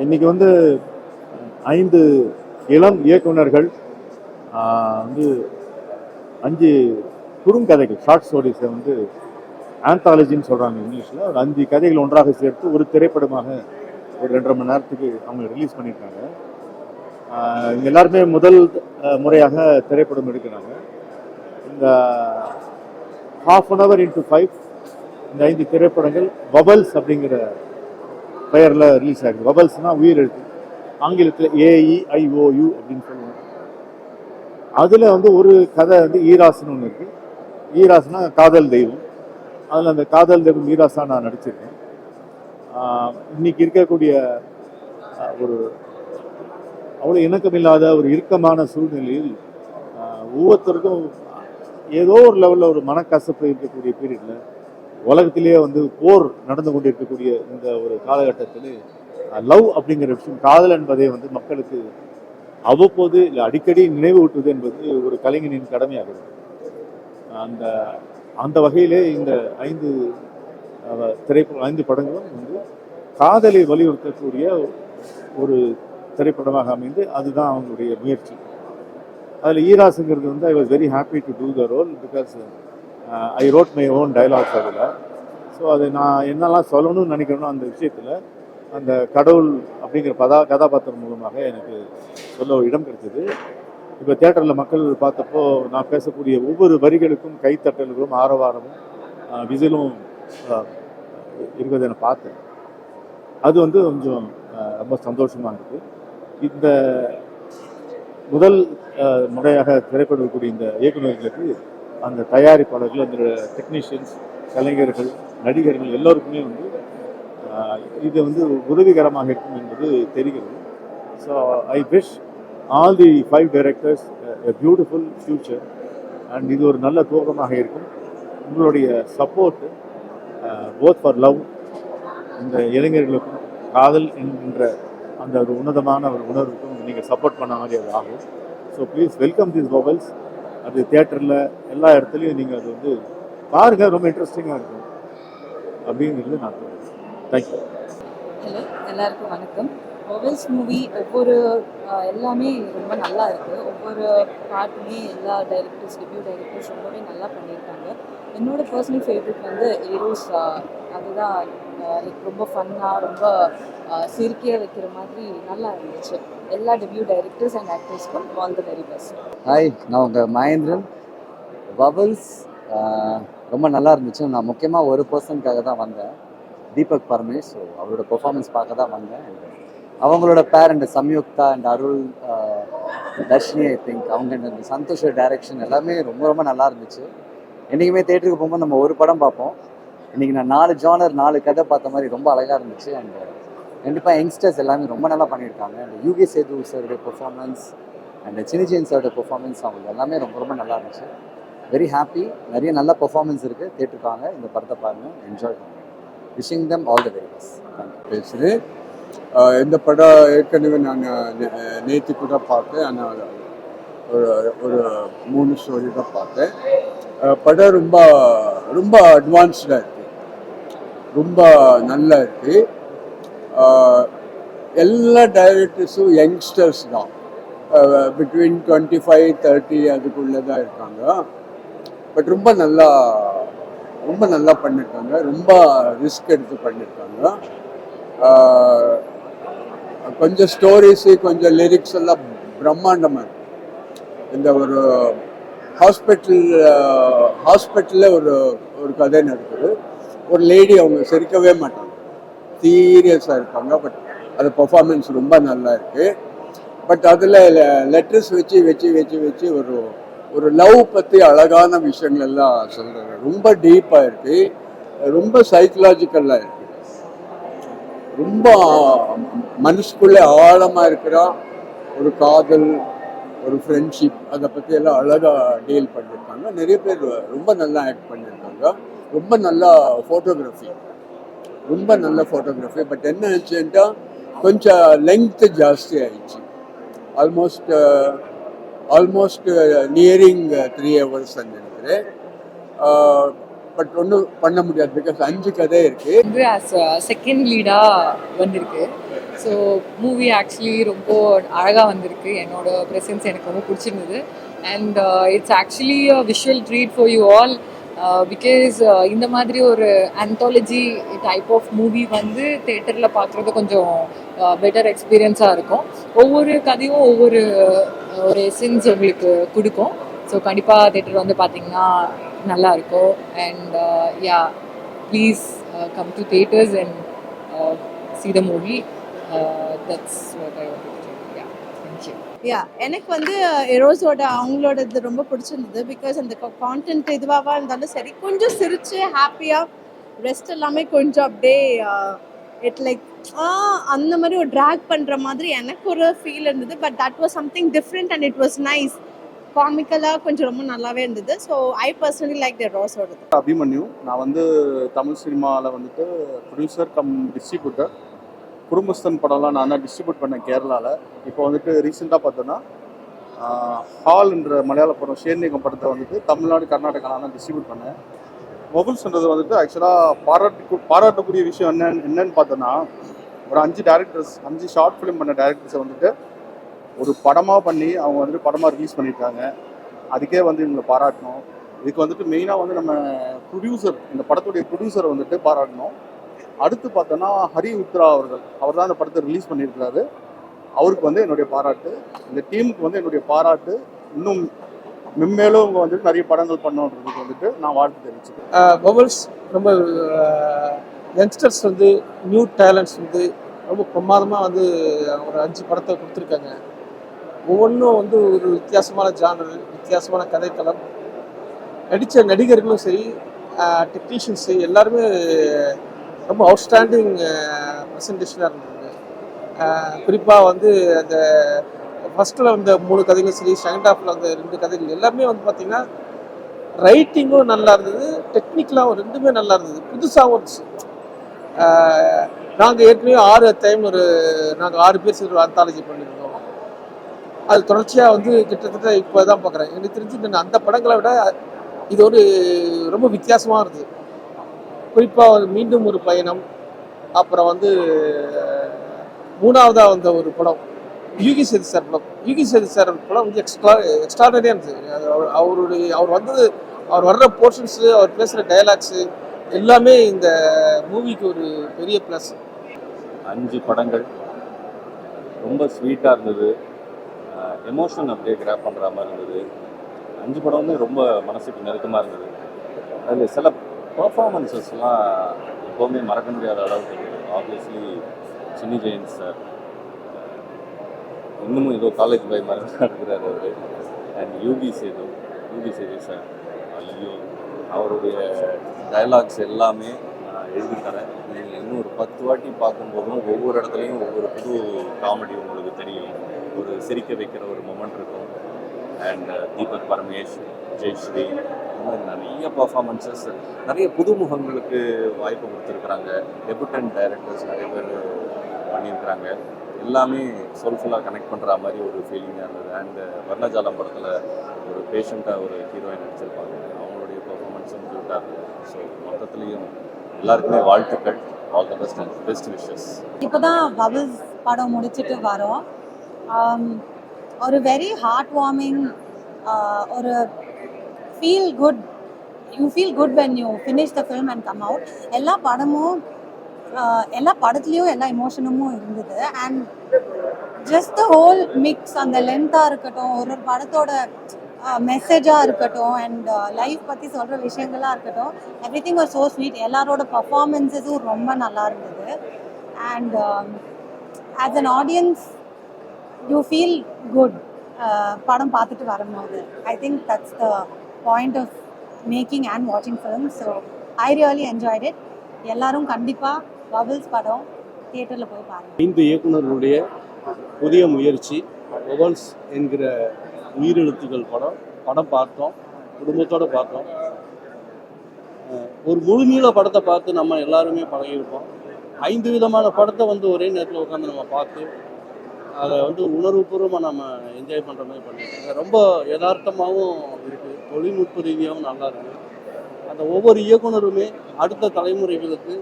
இன்னைக்கு வந்து 5 இளம் இயக்குனர்கள் வந்து 5 குறுங்கதைகள் ஷார்ட் ஸ்டோரிஸை வந்து ஆந்தாலஜின்னு சொல்கிறாங்க இங்கிலீஷில். ஒரு 5 கதைகள் ஒன்றாக சேர்த்து ஒரு திரைப்படமாக ஒரு 2.5 மணி நேரத்துக்கு அவங்க ரிலீஸ் பண்ணியிருக்காங்க. இங்கே எல்லாருமே முதல் முறையாக திரைப்படம் எடுக்கிறாங்க. இந்த ½ an hour into 5 இந்த 5 திரைப்படங்கள் பபல்ஸ் அப்படிங்கிற பெயரில் ரிலீஸ் ஆகுது. பபல்ஸ்னா உயிர் எழுத்து, ஆங்கிலத்தில் AEIOU அப்படின்னு சொல்லுவாங்க. அதில் வந்து ஒரு கதை வந்து ஈராஸ்னு ஒன்று இருக்குது. ஈராஸ்னா காதல் தெய்வம். அதில் அந்த காதல் தெய்வம் ஈராஸாக நான் நடிச்சிருக்கேன். இன்னைக்கு இருக்கக்கூடிய ஒரு அவ்வளோ இணக்கமில்லாத ஒரு இறுக்கமான சூழ்நிலையில் ஒவ்வொருத்தருக்கும் ஏதோ ஒரு லெவலில் ஒரு மனக்கசப்பு இருக்கக்கூடிய பீரியடில், உலகத்திலேயே வந்து போர் நடந்து கொண்டு இருக்கக்கூடிய இந்த ஒரு காலகட்டத்தில் லவ் அப்படிங்கிற விஷயம், காதல் என்பதை வந்து மக்களுக்கு அவ்வப்போது இல்லை அடிக்கடி நினைவூட்டுவது என்பது ஒரு கலைஞனின் கடமையாகிறது. அந்த அந்த வகையிலே இந்த 5 படங்களும் வந்து காதலை வலியுறுத்தக்கூடிய ஒரு திரைப்படமாக அமைந்து அதுதான் அவங்களுடைய முயற்சி. அதில் ஈராஸுங்கிறது வந்து I was very happy to do the role because I wrote my own dialogues அதில். ஸோ அதை நான் என்னெல்லாம் சொல்லணும்னு நினைக்கிறேனோ அந்த விஷயத்தில் அந்த கடவுள் அப்படிங்கிற கதாபாத்திரம் மூலமாக எனக்கு சொல்ல இடம் கிடைச்சது. இப்போ தியேட்டரில் மக்கள் பார்த்தப்போ நான் பேசக்கூடிய ஒவ்வொரு வரிகளுக்கும் கைத்தட்டல்களும் ஆரவாரமும் விசிலும் இருக்கிறத நான் பார்த்தேன். அது வந்து கொஞ்சம் ரொம்ப சந்தோஷமாக இருக்குது. இந்த முதல் முறையாக திரைப்படக்கூடிய இந்த இயக்குநர்களுக்கு, அந்த தயாரிப்பாளர்கள், அந்த டெக்னீஷியன்ஸ், கலைஞர்கள், நடிகர்கள் எல்லோருக்குமே வந்து இது வந்து உதவிகரமாக இருக்கும் என்பது தெரிகிறது. So I wish all the 5 directors a beautiful future and இது ஒரு நல்ல துவக்கமாக இருக்கும். உங்களுடைய சப்போர்ட் போத் ஃபார் லவ், இந்த இளைஞர்களுக்கும் காதல் என்கின்ற அந்த ஒரு உன்னதமான ஒரு உணர்வுக்கும் நீங்கள் சப்போர்ட் பண்ண மாதிரி அது ஆகும். So please welcome this mobiles. அது தியேட்டரில் எல்லா இடத்துலையும் நீங்கள் அது வந்து பாருங்கள், ரொம்ப இன்ட்ரெஸ்டிங்காக இருக்கும் அப்படிங்கிறது நான் சொல்லுவேன். தேங்க்யூ. ஹலோ, எல்லாருக்கும் வணக்கம். மொபைல்ஸ் மூவி ஒவ்வொரு எல்லாமே ரொம்ப நல்லா இருக்குது. ஒவ்வொரு பாட்டுமே எல்லா டைரக்டர்ஸ், டெபியூ டைரக்டர்ஸ் ரொம்பவே நல்லா பண்ணியிருக்காங்க. என்னோட பர்சனல் ஃபேவரட் வந்து ஏரோஸ். அதுதான் லைக் ரொம்ப ஃபன்னாக, ரொம்ப சிரிக்க வைக்கிற மாதிரி நல்லா இருந்துச்சு. எல்லா டெபியூ டைரக்டர்ஸ் அண்ட் ஆக்டர்ஸ்க்கும் all the very best. Hi, நான் உங்கள் மகேந்திரன். பபல்ஸ் ரொம்ப நல்லா இருந்துச்சு. நான் முக்கியமாக ஒரு பர்சனுக்காக தான் வந்தேன், தீபக் பரமேஷ். ஸோ அவரோட பெர்ஃபார்மன்ஸ் பார்க்க தான் வந்தேன். அவங்களோட parent Samyuktha and Arul, Dharshini, I think அவங்க அந்த சந்தோஷ டைரக்ஷன் எல்லாமே ரொம்ப ரொம்ப நல்லா இருந்துச்சு. என்றைக்குமே தேட்டருக்கு போகும்போது நம்ம ஒரு படம் பார்ப்போம். இன்றைக்கி நான் 4 ஜானர் 4 கதை பார்த்த மாதிரி ரொம்ப அழகாக இருந்துச்சு. அண்ட் கண்டிப்பாக யங்ஸ்டர்ஸ் எல்லாமே ரொம்ப நல்லா பண்ணியிருக்காங்க. அண்ட் யூகே சேது சாருடைய பெர்ஃபார்மன்ஸ் அண்ட் சினிஜெயின் சாரோட பெர்ஃபார்மன்ஸ் அவங்க எல்லாமே ரொம்ப ரொம்ப நல்லா இருந்துச்சு. Very happy. நிறைய நல்ல பெர்ஃபார்மன்ஸ் இருக்குது. தேட்டருக்காங்க இந்த படத்தை பாருங்கள், என்ஜாய் பண்ணுங்கள். Wishing them all the very best. Thank you. பேசுகிறேன். இந்த படம் ஏற்கனவே நான் நேற்று கூட பார்த்தேன். ஆனால் ஒரு 3 ஸ்டோரி தான் பார்த்தேன். படம் ரொம்ப ரொம்ப அட்வான்ஸ்டாக இருக்குது, ரொம்ப நல்லா இருக்குது. எல்லா டைரக்டர்ஸும் யங்ஸ்டர்ஸ் தான், பிட்வீன் 25-30 அதுக்குள்ளே தான் இருக்காங்க. பட் ரொம்ப நல்லா பண்ணியிருக்காங்க. ரொம்ப ரிஸ்க் எடுத்து பண்ணியிருக்காங்க. கொஞ்சம் ஸ்டோரிஸு, கொஞ்சம் லிரிக்ஸ் எல்லாம் பிரம்மாண்டமாக இருக்கு. இந்த ஒரு ஹாஸ்பிட்டலில் ஒரு கதை நடக்குது. ஒரு லேடி, அவங்க சிரிக்கவே மாட்டாங்க, சீரியஸாக இருப்பாங்க. பட் அது பர்ஃபார்மன்ஸ் ரொம்ப நல்லா இருக்குது. பட் அதில் லெட்டர்ஸ் வச்சு ஒரு லவ் பற்றி அழகான விஷயங்கள் எல்லாம் சொல்கிறாங்க. ரொம்ப டீப்பாக இருக்குது, ரொம்ப சைக்கலாஜிக்கலாக இருக்குது, ரொம்ப மனசுக்குள்ளே ஆழமாக இருக்கிற ஒரு காதல், ஒரு ஃப்ரெண்ட்ஷிப், அதை பற்றி எல்லாம் அழகாக டீல் பண்ணியிருக்காங்க. நிறைய பேர் ரொம்ப நல்லா ஆக்ட் பண்ணியிருக்காங்க. ரொம்ப நல்லா ஃபோட்டோகிராஃபி, பட் என்ன ஆச்சுன்னா கொஞ்சம் லெங்க்த்து ஜாஸ்தி ஆயிடுச்சு. ஆல்மோஸ்ட் நியரிங் 3 hours நினைக்கிறேன். பட் ஒன்றும் பண்ண முடியாது பிகாஸ் 5 கதை இருக்கு. வந்து ஆஸ் செகண்ட் லீடாக வந்திருக்கு. ஸோ மூவி ஆக்சுவலி ரொம்ப அழகாக வந்திருக்கு. என்னோட ப்ரெசன்ஸ் எனக்கு ரொம்ப பிடிச்சிருந்தது. And it's actually a visual treat for you all because இந்த மாதிரி ஒரு ஆந்தாலஜி டைப் ஆஃப் மூவி வந்து தேட்டரில் பார்க்குறது கொஞ்சம் பெட்டர் எக்ஸ்பீரியன்ஸாக இருக்கும். ஒவ்வொரு கதையும் ஒவ்வொரு ஒரு எசன்ஸ் உங்களுக்கு கொடுக்கும். ஸோ கண்டிப்பாக தேட்டர் வந்து பார்த்தீங்கன்னா நல்லா இருக்கும். And yeah please come to theatres and see the movie. That's what I wanted to say. Yeah, thank you. எனக்கு வந்து எரோஸோட அவங்களோட இது ரொம்ப பிடிச்சிருந்தது. பிகாஸ் அந்த கான்டென்ட் இதுவாக இருந்தாலும் சரி, கொஞ்சம் சிரிச்சு ஹாப்பியாக ரெஸ்ட் எல்லாமே கொஞ்சம் அப்படியே இட் லைக் அந்த மாதிரி ஒரு ட்ராக் பண்ணுற மாதிரி எனக்கு ஒரு ஃபீல் இருந்தது. But that was something different and it was nice. காமிக்கலாக கொஞ்சம் ரொம்ப நல்லாவே இருந்தது. So I personally like எரோஸோட. Abhimanyu. நான் வந்து தமிழ் சினிமாவில் வந்துட்டு ப்ரொடியூசர் கம் டிஸ்ட்ரிபியூட்டர். குடும்பஸ்தன் படம்லாம் நான் தான் டிஸ்ட்ரிபியூட் பண்ணேன் கேரளாவில். இப்போ வந்துட்டு ரீசெண்டாக பார்த்தோன்னா ஹால்ன்ற மலையாள படம் ஷேர்நீகம் படத்தை வந்துட்டு தமிழ்நாடு கர்நாடகாவில் தான் டிஸ்ட்ரிபியூட் பண்ணேன். மொபைல்ஸ்ன்றது வந்துட்டு ஆக்சுவலாக பாராட்டக்கூடிய விஷயம் என்னன்னு பார்த்தோன்னா, ஒரு 5 டேரக்டர்ஸ் 5 ஷார்ட் ஃபிலிம் பண்ண டேரக்டர்ஸை வந்துட்டு ஒரு படமாக பண்ணி அவங்க வந்துட்டு படமாக ரிலீஸ் பண்ணியிருக்காங்க. அதுக்கே வந்து இவங்களை பாராட்டணும். இதுக்கு வந்துட்டு மெயினாக வந்து நம்ம ப்ரொடியூசர், இந்த படத்துடைய ப்ரொடியூசரை வந்துட்டு பாராட்டணும். அடுத்து பார்த்தோன்னா ஹரி உத்ரா அவர் தான் இந்த படத்தை ரிலீஸ் பண்ணியிருக்கிறாரு. அவருக்கு வந்து என்னுடைய பாராட்டு. இந்த டீமுக்கு வந்து என்னுடைய பாராட்டு. இன்னும் மென்மேலும் அவங்க வந்துட்டு நிறைய படங்கள் பண்ணணுன்றதுக்கு வந்துட்டு நான் வாழ்த்து தெரிவிச்சுக்கிறேன். பபல்ஸ் ரொம்ப யங்ஸ்டர்ஸ் வந்து நியூ டேலண்ட்ஸ் வந்து ரொம்ப பிரமாதமாக வந்து ஒரு 5 படத்தை கொடுத்துருக்காங்க. ஒவ்வொன்றும் வந்து ஒரு வித்தியாசமான ஜானர், வித்தியாசமான கதைக்களம். நடித்த நடிகர்களும் சரி, டெக்னீஷியன்ஸு எல்லாருமே ரொம்ப அவுட்ஸ்டாண்டிங் ப்ரெசன்டேஷனாக இருந்தது. குறிப்பாக வந்து அந்த ஃபஸ்ட்டில் வந்த 3 கதைகளும் சரி, செகண்ட் ஹாஃபில் வந்த 2 கதைகள் எல்லாமே வந்து பார்த்திங்கன்னா ரைட்டிங்கும் நல்லா இருந்தது, டெக்னிக்கலாகவும் ரெண்டுமே நல்லா இருந்தது, புதுசாகவும் இருந்துச்சு. நாங்கள் ஏற்கனவே 6 டைம் நாங்கள் 6 பேர் சேர்ந்து ஒரு ஆந்தாலஜி பண்ணியிருந்தோம். அது தொடர்ச்சியாக வந்து கிட்டத்தட்ட இப்போ தான் பார்க்குறேன். எனக்கு தெரிஞ்சு அந்த படங்களை விட இது ஒரு ரொம்ப வித்தியாசமாக இருந்தது. குறிப்பாக மீண்டும் ஒரு பயணம், அப்புறம் வந்து 3ஆவதாக வந்த ஒரு படம் யூகி சேது சார் படம். யூகி சேது சார் படம் வந்து எக்ஸ்ட்ராடனரியாக இருந்துச்சு. அவர் வர்ற போர்ஷன்ஸு, அவர் பேசுகிற டைலாக்ஸு எல்லாமே இந்த மூவிக்கு ஒரு பெரிய ப்ளஸ். 5 படங்கள் ரொம்ப ஸ்வீட்டாக இருந்தது. எமோஷன் அப்படியே கிராப் பண்ணுற மாதிரி இருந்தது. 5 படமுமே ரொம்ப மனசுக்கு நெருக்கமாக இருந்தது. அதில் சில பர்ஃபார்மன்ஸஸ்லாம் எப்போவுமே மறக்க முடியாத அளவுக்கு இருந்தது. ஆப்வியஸ்லி சின்னி ஜெயந்த் சார் இன்னமும் ஏதோ காலேஜ் பாய் மாதிரி தான் இருக்கிறார் அவர். அண்ட் யூகி சேது சார், ஐயோ, அவருடைய டைலாக்ஸ் எல்லாமே நான் எழுதி தரேன். நீங்கள் இன்னும் ஒரு 10 வாட்டி பார்க்கும்போதும் ஒவ்வொரு இடத்துலையும் ஒவ்வொரு புது காமெடி உங்களுக்கு தெரியும். ஒரு சிரிக்க வைக்கிற ஒரு மொமெண்ட் இருக்கும். அண்ட் தீபக் பரமேஷ், ஜெயஸ்ரீ, இந்த மாதிரி நிறைய பர்ஃபார்மன்ஸஸ், நிறைய புதுமுகங்களுக்கு வாய்ப்பு கொடுத்துருக்குறாங்க. டெபுட்டன்ட் டைரக்டர்ஸ் நிறைய பேர் பண்ணியிருக்கிறாங்க. எல்லாமே சோல்ஃபுல்லாக கனெக்ட் பண்ணுற மாதிரி ஒரு ஃபீலிங்காக இருந்தது. அண்டு வர்ணஜாலம் படத்தில் ஒரு பேஷண்ட்டாக ஒரு ஹீரோயின் நடிச்சிருப்பாங்க. அவங்களுடைய பர்ஃபார்மன்ஸும் க்யூட்டாக இருந்தது. ஸோ மொத்தத்துலேயும் எல்லாருக்குமே வாழ்த்துக்கள். All the best and best wishes. இப்போ தான் பபிள்ஸ் படம் முடிச்சுட்டு வரோம். ஒரு வெரி ஹார்ட் வார்மிங், ஒரு feel good, you feel good when you finish the film and come out. எல்லா படத்துலேயும் எல்லா இமோஷனும் இருந்தது. And just the whole mix, அந்த லென்த்தாக இருக்கட்டும், ஒரு படத்தோட மெசேஜாக இருக்கட்டும், அண்ட் லைஃப் பற்றி சொல்கிற விஷயங்களாக இருக்கட்டும், everything was so sweet. எல்லாரோட பர்ஃபார்மன்ஸஸும் ரொம்ப நல்லா இருந்தது. And as an audience you feel good படம் பார்த்துட்டு வரும்போது. I think that's the point of making and வாட்சிங் film. So I really enjoyed it. எல்லாரும் கண்டிப்பாக பபிள்ஸ் படம் தியேட்டரில் போய் பாருங்கள். இந்த இயக்குனருடைய புதிய முயற்சி பபிள்ஸ் என்கிற உயிரெழுத்துக்கள் படம் பார்த்தோம், குடும்பத்தோடு பார்த்தோம். ஒரு முழுநீள படத்தை பார்த்து நம்ம எல்லாருமே பழகியிருப்போம். 5 விதமான படத்தை வந்து ஒரே நேரத்தில் உட்காந்து நம்ம பார்த்து அதை வந்து உணர்வுபூர்வமாக நம்ம என்ஜாய் பண்ணுற மாதிரி பண்ணியிருக்காங்க. ரொம்ப யதார்த்தமாகவும் இருக்குது, தொழில்நுட்ப ரீதியாகவும் நல்லா இருக்குது. அந்த ஒவ்வொரு இயக்குனருமே அடுத்த தலைமுறைகளுக்கு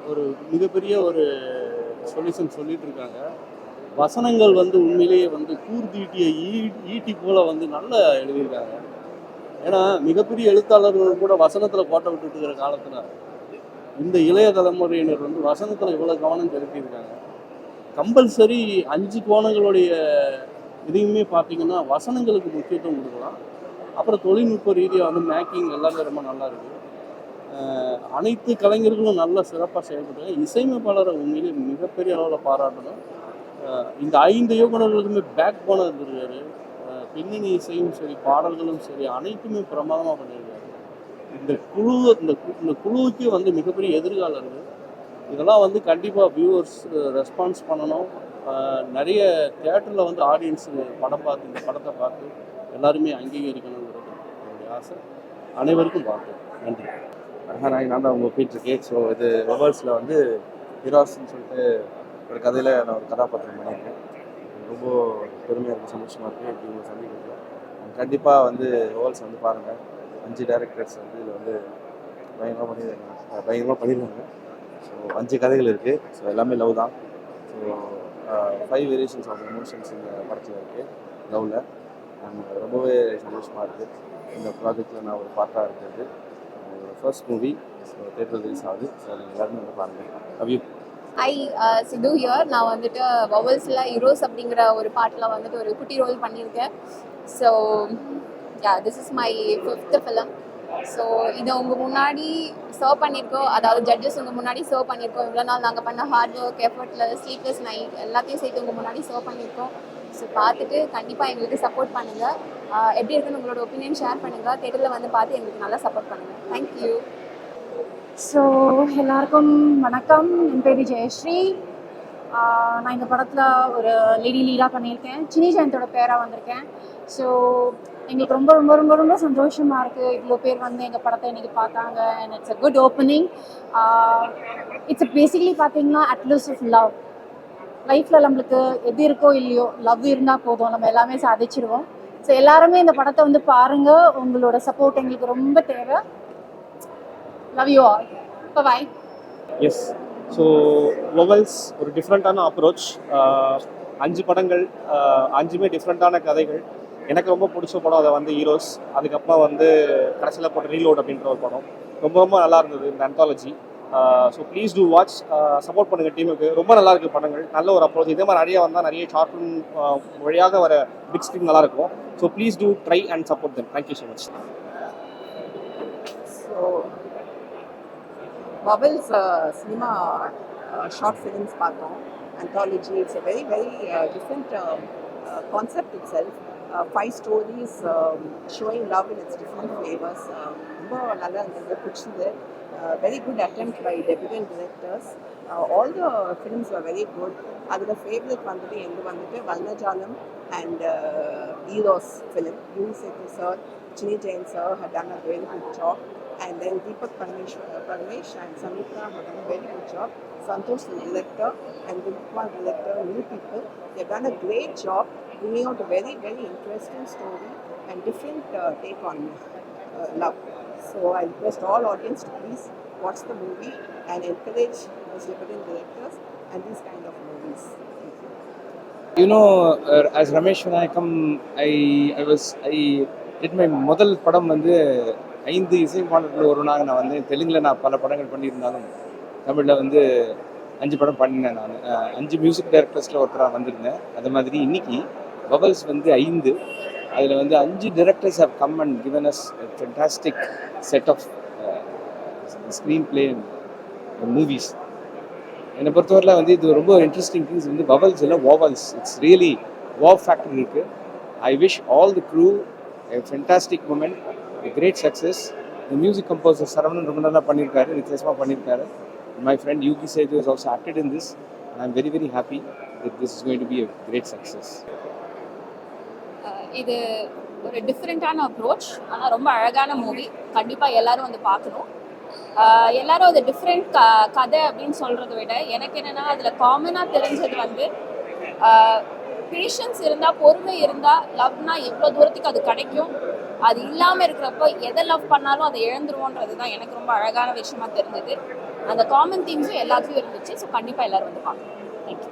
ஒரு மிகப்பெரிய ஒரு சொல்யூஷன் சொல்லிட்டு இருக்காங்க. வசனங்கள் வந்து உண்மையிலேயே வந்து கூர்தீட்டிய ஈட்டி போல வந்து நல்லா எழுதியிருக்காங்க. ஏன்னா மிகப்பெரிய எழுத்தாளர்கள் கூட வசனத்தில் கோட்டை விட்டுட்டு இருக்கிற காலத்தில் இந்த இளைய தலைமுறையினர் வந்து வசனத்தில் இவ்வளோ கவனம் செலுத்தியிருக்காங்க. கம்பல்சரி 5 கோணங்களுடைய இதையுமே பார்த்தீங்கன்னா வசனங்களுக்கு முக்கியத்துவம் கொடுக்கலாம். அப்புறம் தொழில்நுட்ப ரீதியாக வந்து மேக்கிங் எல்லாமே ரொம்ப நல்லா இருக்குது. அனைத்து கலைஞர்களும் நல்லா சிறப்பாக செயல்பட்டாங்க. இசையமைப்பாளரை உண்மையிலே மிகப்பெரிய அளவில் பாராட்டணும். இந்த 5 இயக்குநர்களுக்குமே பேக் போனாக இருந்திருக்காரு. பின்னணி இசையும் சரி, பாடல்களும் சரி, அனைத்துமே பிரமாதமாக பண்ணியிருக்காரு. இந்த குழுவுக்கு வந்து மிகப்பெரிய எதிர்காலம் இருக்குது. இதெல்லாம் வந்து கண்டிப்பாக வியூவர்ஸ் ரெஸ்பான்ஸ் பண்ணணும். நிறைய தியேட்டரில் வந்து ஆடியன்ஸு இந்த படத்தை பார்த்து எல்லாருமே அங்கீகரிக்கணுங்கிறது என்னுடைய ஆசை. அனைவருக்கும் வாழ்த்து. நன்றி. நான் தான் உங்கள் போயிட்டுருக்கேன். ஸோ இது வெவல்ஸில் வந்து ஹிராஸ்ன்னு சொல்லிட்டு ஒரு கதையில் நான் ஒரு கதாபாத்திரம் பண்ணியிருக்கேன். ரொம்ப பெருமையாக இருக்குது, சந்தோஷமாக இருக்குது. இப்படி உங்களை சந்திக்கிறதுல கண்டிப்பாக வந்து வெவல்ஸ் வந்து பாருங்கள். 5 டேரக்டர்ஸ் வந்து இதில் வந்து பயங்கரமாக பண்ணியிருக்காங்க. ஸோ 5 கதைகள் இருக்குது. ஸோ எல்லாமே லவ் தான். ஸோ 5 வேரியேஷன்ஸ் ஆஃப் எமோஷன்ஸ் இந்த படத்தில் இருக்குது லவ்வில். அண்ட் ரொம்பவே சந்தோஷமாக இருக்குது இந்த ப்ராஜெக்டில் நான் ஒரு பார்ட்டாக இருக்கிறது. என்னோடய ஃபர்ஸ்ட் மூவி தேட்டரில் ரிலீஸ் ஆகுது. ஸோ நீங்கள் எல்லாருமே வந்து பாருங்கள். Love you. சிது ஹியர். நான் வந்துட்டு வவல்ஸில் ஹீரோஸ் அப்படிங்கிற ஒரு பாட்டில் வந்துட்டு ஒரு குட்டி ரோல் பண்ணியிருக்கேன். So this is my 5th film. So இதை உங்கள் முன்னாடி சர்வ் பண்ணியிருக்கோம், அதாவது ஜட்ஜஸ் உங்கள் முன்னாடி சர்வ் பண்ணியிருக்கோம். இவ்வளோ நாள் நாங்கள் பண்ண ஹார்ட் ஒர்க், எஃபர்ட்டில், ஸ்லீப்லெஸ் நைட் எல்லாத்தையும் சேர்த்து உங்கள் முன்னாடி சர்வ் பண்ணியிருக்கோம். ஸோ பார்த்துட்டு கண்டிப்பாக எங்களுக்கு சப்போர்ட் பண்ணுங்கள். எப்படி இருக்குன்னு உங்களோட ஒப்பீனியன் ஷேர் பண்ணுங்கள். தேட்டரில் வந்து பார்த்து எங்களுக்கு நல்லா சப்போர்ட் பண்ணுங்கள். தேங்க்யூ. ஸோ எல்லாருக்கும் வணக்கம். என் பேர் ஜெயஸ்ரீ. நான் இந்த படத்தில் ஒரு லீடாக பண்ணியிருக்கேன். சினி ஜெயந்தோட பேராக வந்திருக்கேன். ஸோ எங்களுக்கு ரொம்ப ரொம்ப ரொம்ப ரொம்ப சந்தோஷமாக இருக்குது. இவ்வளோ பேர் வந்து எங்கள் படத்தை இன்றைக்கி பார்த்தாங்க. And it's a good opening. It's basically பார்த்தீங்கன்னா அட்லூஸ் ஆஃப் லவ். லைஃப்பில் நம்மளுக்கு எது இருக்கோ இல்லையோ, லவ் இருந்தால் போதும், நம்ம எல்லாமே சாதிச்சிடுவோம். ஸோ எல்லாருமே இந்த படத்தை வந்து பாருங்கள். உங்களோட சப்போர்ட் எங்களுக்கு ரொம்ப தேவை. Love you all. Bye. Yes. So வெவல்ஸ் ஒரு டிஃப்ரெண்ட்டான அப்ரோச். 5 படங்கள், 5மே டிஃப்ரெண்ட்டான கதைகள். எனக்கு ரொம்ப பிடிச்ச படம் அதை வந்து ஹீரோஸ். அதுக்கப்புறம் வந்து கடைசியில் போட்ட ரீலோட் அப்படின்ற ஒரு படம் ரொம்ப ரொம்ப நல்லா இருந்தது இந்த anthology. So please do watch. Support பண்ணுங்கள் டீமுக்கு. ரொம்ப நல்லா இருக்குது படங்கள். நல்ல ஒரு அப்ரோச். இதே மாதிரி நிறைய வந்தால் நிறைய ஷார்ட் ஃபிலிம் வழியாக வர பிக் ஸ்க்ரீன் நல்லாயிருக்கும். So please do try and support them. Thank you so much. So Bubbles cinema short films பார்த்தோம். Anthology, it's a very different concept itself. 5 stories showing love in its different flavors. ரொம்ப நல்லா இருந்தது, பிடிச்சது. Very good attempt by debutant directors. All the films were very good. அதில் favourite வந்துட்டு எங்கே வந்துட்டு வர்ணஜாலம் and Eros film. Yuni Sethi sir, Chini Jain sir had done a very good job. And then Deepak Parmesh and Samita have done a very good job. Santosh the director and Dilipkumar director, new people. They've done a great job bringing out a very interesting story and different take on love. So I request all audience to please watch the movie and encourage those debutant directors and these kind of movies. You know, as Ramesh when I come, I did my முதல் படம் வந்து 5 இசை பாடல்கள் ஒருவனாக நான் வந்து தெலுங்கில் நான் பல படங்கள் பண்ணியிருந்தாலும் தமிழில் வந்து 5 படம் பண்ணினேன். நான் 5 மியூசிக் டைரக்டர்ஸில் ஒருத்தராக வந்திருந்தேன். அது மாதிரி இன்னைக்கு பவல்ஸ் வந்து 5. அதில் வந்து 5 directors have come and given us a fantastic set of screenplay and movies. என்னை பொறுத்தவரையில் வந்து இது ரொம்ப இன்ட்ரெஸ்டிங் திங்ஸ் வந்து பவல்ஸ் இல்லை vowels. It's really wow factor இருக்குது. I wish all the crew a fantastic moment, a great success. The music composer Saravanan ரொம்ப நல்லா பண்ணியிருக்காரு, வித்தியாசமாக பண்ணியிருக்காரு. My friend Yugi Sethi has also acted in this and I'm very happy that this is going to be a great success. இது ஒரு டிஃப்ரெண்ட்டான approach, ஆனால் ரொம்ப அழகான மூவி. கண்டிப்பாக எல்லாரும் வந்து பார்க்கணும். எல்லாரும் அது டிஃப்ரெண்ட் கதை அப்படின்னு சொல்கிறத விட எனக்கு என்னென்னா அதில் காமனாக தெரிஞ்சது வந்து பேஷன்ஸ் இருந்தால், பொறுமை இருந்தால் லவ்னா எவ்வளோ தூரத்துக்கு அது கிடைக்கும். அது இல்லாமல் இருக்கிறப்போ எதை லவ் பண்ணாலும் அதை இழந்துருவோன்றது தான் எனக்கு ரொம்ப அழகான விஷயமா தெரிஞ்சது. அந்த காமன் தீம்ஸும் எல்லாத்துலேயும் இருந்துச்சு. ஸோ கண்டிப்பாக எல்லாரும் வந்து பார்க்கணும். தேங்க்யூ.